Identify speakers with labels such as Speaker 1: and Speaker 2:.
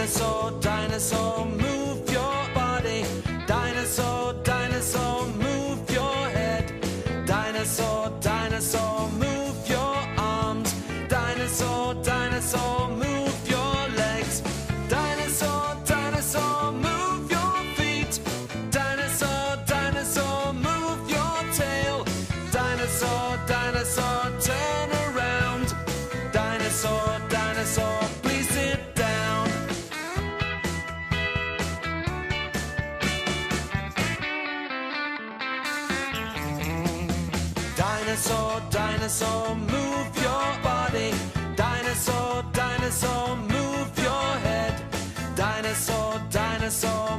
Speaker 1: Dinosaur, dinosaur, move your body. Dinosaur, dinosaur, move your head. Dinosaur, dinosaur, move your arms. Dinosaur, dinosaur, move your legs. Dinosaur, dinosaur, move your feet. Dinosaur, dinosaur, move your tail. Dinosaur, dinosaur, turn around. Dinosaur, dinosaur, please sit down. Dinosaur, dinosaur, move your body. Dinosaur, dinosaur, move your head. Dinosaur, dinosaur,